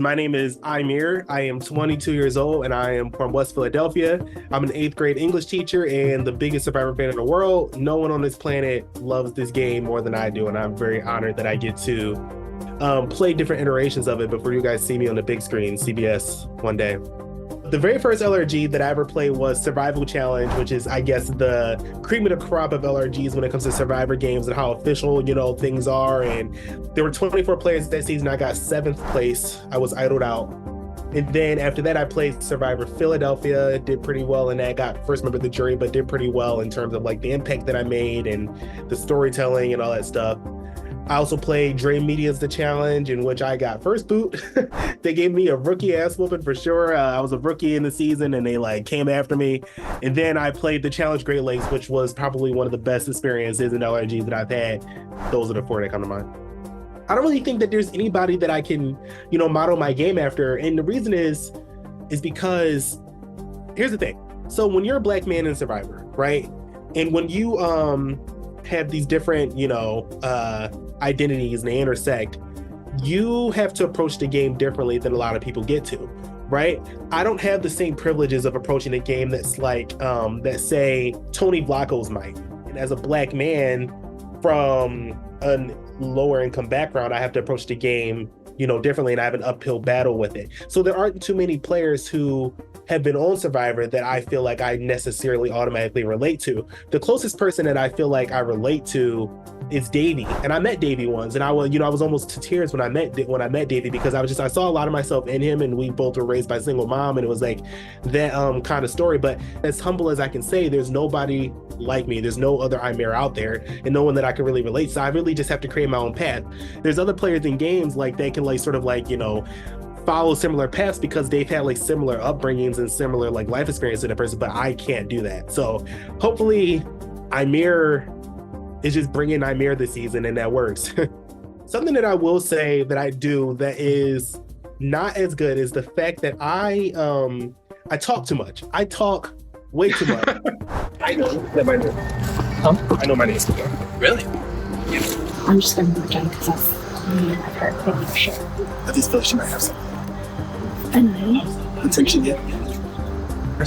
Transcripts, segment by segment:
My name is Imere. I am 22 years old and I am from West Philadelphia. I'm an eighth grade English teacher and the biggest Survivor fan in the world. No one on this planet loves this game more than I do, and I'm very honored that I get to play different iterations of it before you guys see me on the big screen, CBS, one day. The very first LRG that I ever played was Survival Challenge, which is, I guess, the cream of the crop of LRGs when it comes to Survivor games and how official, things are. And there were 24 players that season. I got seventh place. I was idled out. And then after that, I played Survivor Philadelphia, did pretty well in that, got first member of the jury, but did pretty well in terms of like the impact that I made and the storytelling and all that stuff. I also played Dre Media's The Challenge, in which I got first boot. They gave me a rookie ass whooping for sure. I was a rookie in the season and they like came after me. And then I played the Challenge Great Lakes, which was probably one of the best experiences in LRG that I've had. Those are the four that come to mind. I don't really think that there's anybody that I can, model my game after. And the reason is because here's the thing. So when you're a black man in Survivor, right? And when you have these different, identities and they intersect, you have to approach the game differently than a lot of people get to, right? I don't have the same privileges of approaching a game that's like, that say Tony Vlacho's might. And as a black man from a lower income background, I have to approach the game, differently, and I have an uphill battle with it. So there aren't too many players who have been on Survivor that I feel like I necessarily automatically relate to. The closest person that I feel like I relate to is Davey, and I met Davey once, and I was almost to tears when I met Davey, because I saw a lot of myself in him, and we both were raised by a single mom, and it was like that kind of story. But as humble as I can say, there's nobody like me. There's no other Imere out there, and no one that I can really relate. So I really just have to create my own path. There's other players in games like they can like sort of like follow similar paths because they've had like similar upbringings and similar like life experience in a person, but I can't do that. So hopefully Imere is just bringing Imere this season, and that works. Something that I will say that I do that is not as good is the fact that I talk too much. I talk way too much. I know that my name. Huh? I know my name. Really? Yeah. I'm just gonna move down because I've heard pretty for sure. I just feel like she might have some Anyway, attention yet.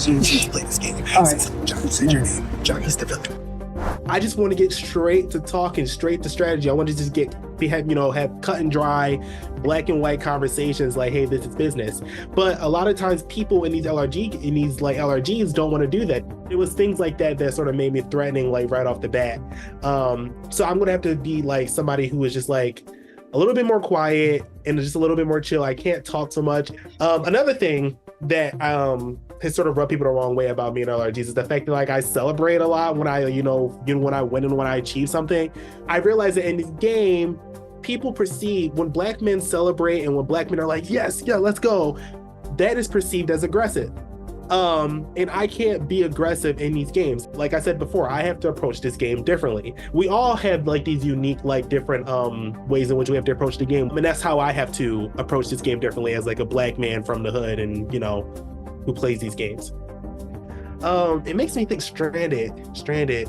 She needs to play this game. All right. Johnny, say your name. Johnny's the villain. I just want to get straight to talking, straight to strategy. I want to just have cut and dry, black and white conversations like, hey, this is business. But a lot of times people in these LRGs don't want to do that. It was things like that sort of made me threatening like right off the bat. So I'm gonna have to be like somebody who is just like a little bit more quiet and just a little bit more chill. I can't talk so much. Another thing that has sort of rubbed people the wrong way about me in LRGs is the fact that like I celebrate a lot when I when I win and when I achieve something. I realize that in this game, people perceive when black men celebrate and when black men are like, yes, yeah, let's go, that is perceived as aggressive. And I can't be aggressive in these games. Like I said before, I have to approach this game differently. We all have like these unique, like different ways in which we have to approach the game. And that's how I have to approach this game differently as like a black man from the hood and, who plays these games. It makes me think stranded.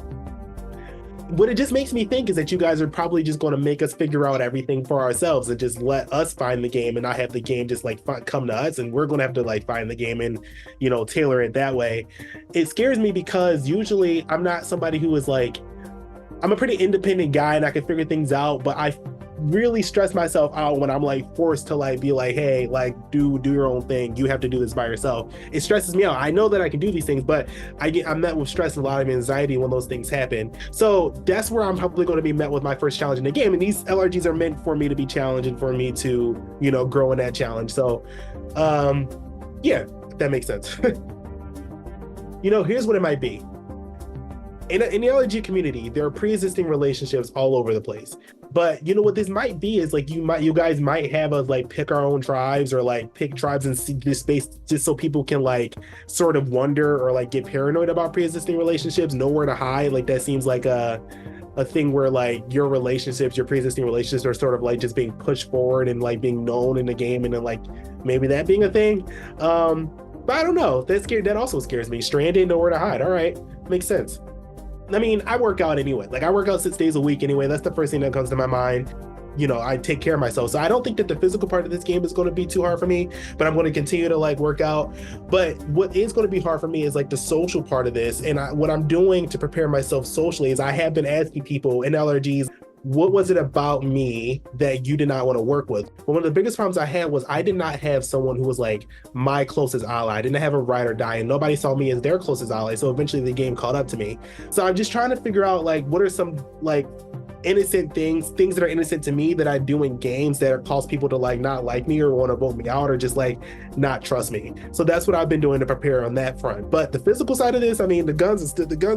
What it just makes me think is that you guys are probably just going to make us figure out everything for ourselves and just let us find the game and not have the game just like come to us, and we're going to have to like find the game and tailor it that way. It scares me because usually I'm not somebody who is like, I'm a pretty independent guy and I can figure things out, but I really stress myself out when I'm like forced to like be like, hey, like do your own thing. You have to do this by yourself. It stresses me out. I know that I can do these things, but I'm met with stress and a lot of anxiety when those things happen. So that's where I'm probably going to be met with my first challenge in the game. And these LRGs are meant for me to be challenged and for me to, grow in that challenge. So yeah, if that makes sense. Here's what it might be. In the LRG community, there are pre-existing relationships all over the place. But what this might be is like you guys might have us like pick our own tribes or like pick tribes and see this space just so people can like sort of wonder or like get paranoid about pre-existing relationships, know where to hide. Like that seems like a thing where like your pre-existing relationships are sort of like just being pushed forward and like being known in the game, and then like maybe that being a thing. But I don't know. That also scares me. Stranded, nowhere to hide. All right, makes sense. I mean, I work out anyway. Like I work out 6 days a week anyway. That's the first thing that comes to my mind. I take care of myself. So I don't think that the physical part of this game is going to be too hard for me, but I'm going to continue to like work out. But what is going to be hard for me is like the social part of this. And what I'm doing to prepare myself socially is I have been asking people in LRGs, what was it about me that you did not want to work with? But one of the biggest problems I had was I did not have someone who was like my closest ally. I didn't have a ride or die, and nobody saw me as their closest ally. So eventually the game caught up to me. So I'm just trying to figure out like what are some like innocent things that are innocent to me that I do in games that cause people to like not like me or want to vote me out or just like not trust me. So that's what I've been doing to prepare on that front. But the physical side of this, I mean, the guns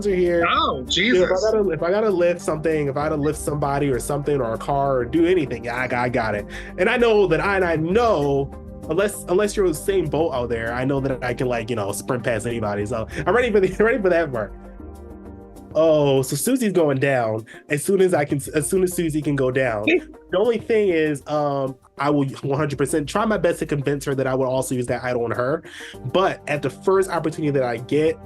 are here. Oh, Jesus. If I gotta lift something, if I gotta lift somebody or something or a car or do anything, I got it. And I know that I know unless you're in the same boat out there, I know that I can like, sprint past anybody. So I'm ready for that part. Oh, so Susie's going down as soon as Susie can go down. The only thing is, I will 100% try my best to convince her that I would also use that idol on her. But at the first opportunity that I get,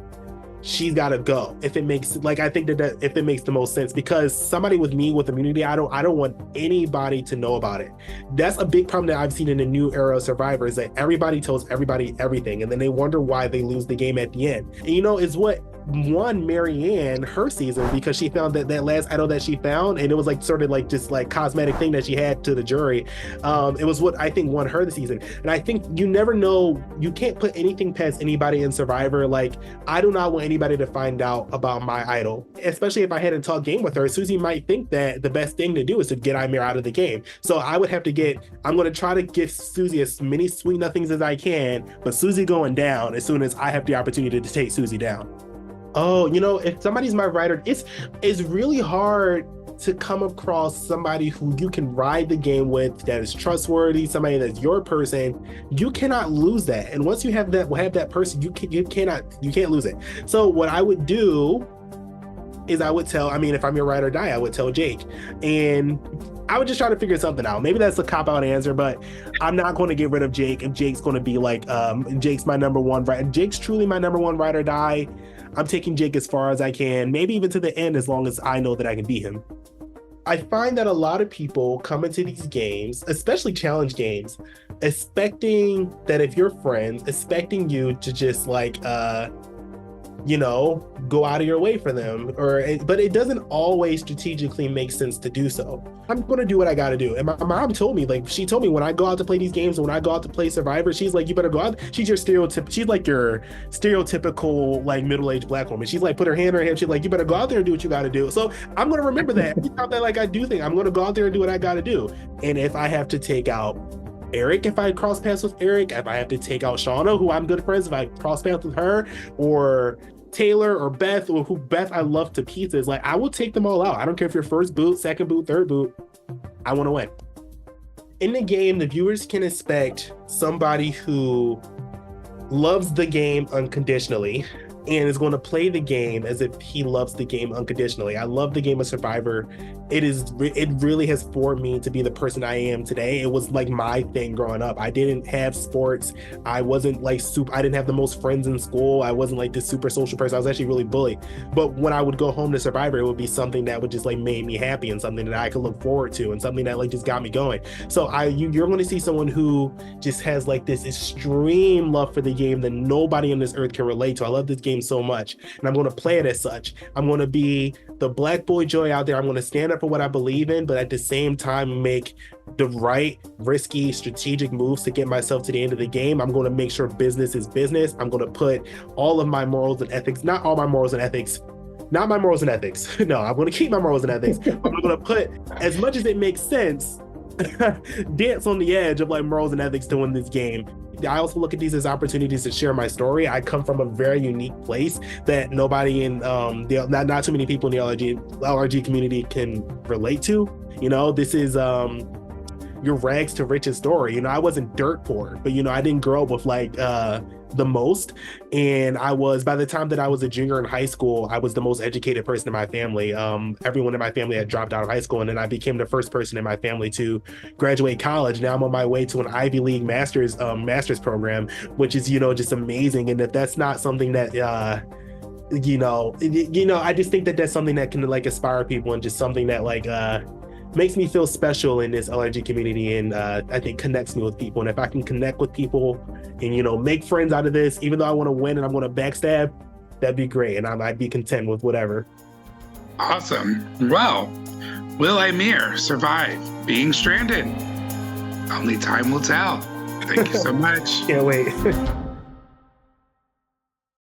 she's got to go. If it makes I think that if it makes the most sense, because somebody with me with immunity, I don't want anybody to know about it. That's a big problem that I've seen in the new era of Survivor, is that everybody tells everybody everything, and then they wonder why they lose the game at the end. And it's what won Marianne her season, because she found that last idol that she found, and it was like sort of like just like cosmetic thing that she had to the jury. It was what I think won her the season. And I think you never know, you can't put anything past anybody in Survivor. Like, I do not want anybody to find out about my idol, especially if I hadn't talked game with her. Susie might think that the best thing to do is to get Imere out of the game. So I'm going to try to give Susie as many sweet nothings as I can, but Susie going down as soon as I have the opportunity to take Susie down. Oh, if somebody's my rider, it's really hard to come across somebody who you can ride the game with, that is trustworthy, somebody that's your person. You cannot lose that. And once you have that person, you can't lose it. So what I would do is if I'm your ride or die, I would tell Jake. And I would just try to figure something out. Maybe that's a cop-out answer, but I'm not going to get rid of Jake if Jake's going to be like, Jake's my number one ride. Jake's truly my number one ride or die. I'm taking Jake as far as I can, maybe even to the end, as long as I know that I can beat him. I find that a lot of people come into these games, especially challenge games, expecting that if you're friends, expecting you to just like, go out of your way for them, but it doesn't always strategically make sense to do so. I'm going to do what I got to do. And my mom told me, she told me when I go out to play these games, when I go out to play Survivor, she's like, you better go out. She's like your stereotypical like middle-aged Black woman. She's like, put her hand on her hip. She's like, you better go out there and do what you got to do. So I'm going to remember that every time that I do things, I'm going to go out there and do what I got to do. And if I have to take out Eric, if I cross paths with Eric, if I have to take out Shauna, who I'm good friends, if I cross paths with her, or Taylor or Beth, or who Beth I love to pieces, like I will take them all out. I don't care if you're first boot, second boot, third boot. I want to win. In the game, the viewers can expect somebody who loves the game unconditionally and is going to play the game as if he loves the game unconditionally. I love the game of Survivor. It really has formed me to be the person I am today. It was like my thing growing up. I didn't have sports. I wasn't like I didn't have the most friends in school. I wasn't like this super social person. I was actually really bullied. But when I would go home to Survivor, it would be something that would just like made me happy and something that I could look forward to and something that like just got me going. So you're going to see someone who just has like this extreme love for the game that nobody on this earth can relate to. I love this game so much, and I'm going to play it as such. I'm going to be the Black boy Joy out there. I'm going to stand up for what I believe in, but at the same time make the right risky strategic moves to get myself to the end of the game. I'm going to make sure business is business. I'm going to put all of my morals and ethics, not all my morals and ethics, not my morals and ethics. No, I'm going to keep my morals and ethics. I'm going to put as much as it makes sense, dance on the edge of like morals and ethics to win this game. I also look at these as opportunities to share my story. I come from a very unique place that nobody in not too many people in the LRG community can relate to. This is your rags to riches story. I wasn't dirt poor, but I didn't grow up with like the most, and by the time that I was a junior in high school, I was the most educated person in my family. Everyone in my family had dropped out of high school, and then I became the first person in my family to graduate college. Now I'm on my way to an Ivy League master's program, which is just amazing. And if that's not something that I just think that that's something that can like inspire people, and just something that like makes me feel special in this LRG community, and I think connects me with people. And if I can connect with people and, you know, make friends out of this, even though I want to win and I'm going to backstab, that'd be great. And I'd be content with whatever. Awesome. Well, will Imere survive being stranded? Only time will tell. Thank you so much. Can't wait.